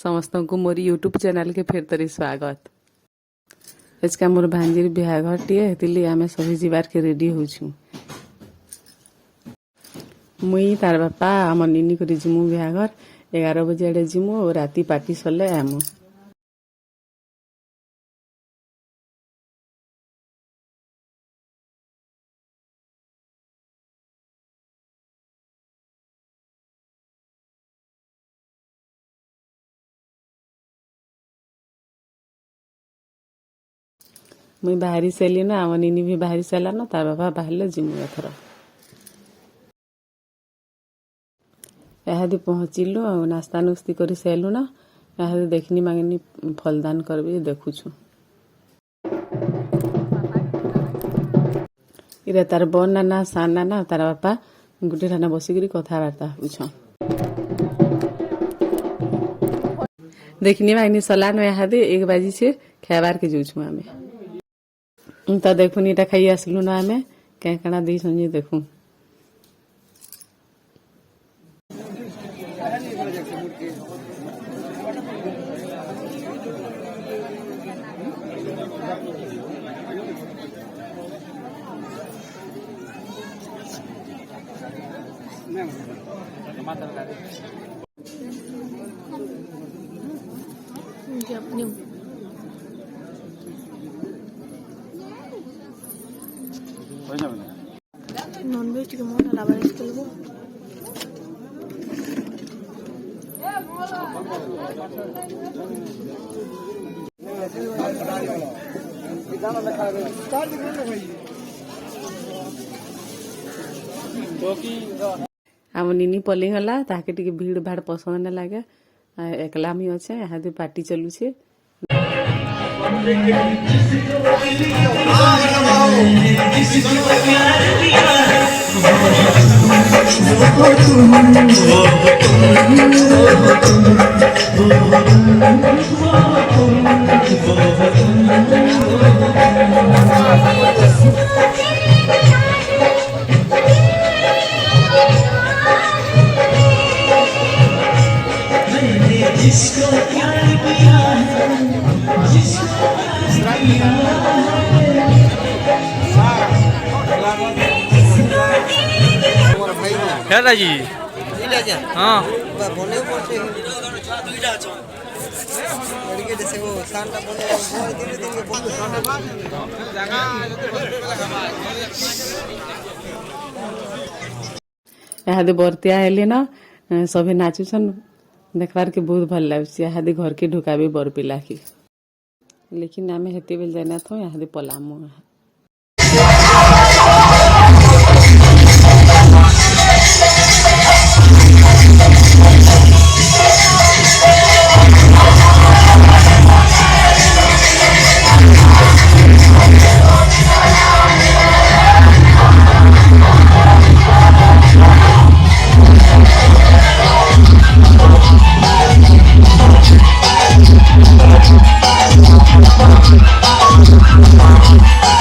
समस्त को मोर YouTube channel के फेर तरी स्वागत। इसका मोर भांजीर बिहाघर टीए हेतिली आमे सभी जीवार के रेडी होछु। मुई तार बापा आम निनी करी जिमु बिहाघर 11 बजे आड़े जिमु और राती पार्टी सरले आमु। मुई बाहरी सेली ना आम निनी भी बाहरी सेला ना तार बापा बाहरले जिमु एथर। एहादी पहुँचिलु और नास्ता नुस्ती करी सेलु ना एहादी देखनी मांगनी फलदान करबी देखुछु। इरे तार बन ना सान ना तार बापा गुटे ठाना बसिकरी कथबार्ता होछन। देखनी मांगनी सलान एहादी 1 बजे से खाबार के जोछु आमे त देखुनी इटा खाई आसलु ना आमे क्या काना दी संजे देखु। नॉनवेज के मोटा लावारिस के लोगो आम निनी पली गला ताके टिके भीड़ भाड़ पसंद न लागे एकला मी अच्छे यहाँ दे पार्टी चलू छे। खेला जी हाँ बने पड़े दुईटा छ लड़के जैसे वो सांडा बने बहुत धीरे धीरे यहाँ दे बरतिया हेली ना सभी नाचुछन देखबार के बहुत भल लागुछि। यहाँ दे घर के ढुकाबी बर पिला की लेकिन आमे हेते बेल जाना थो यहाँ दे पलामु।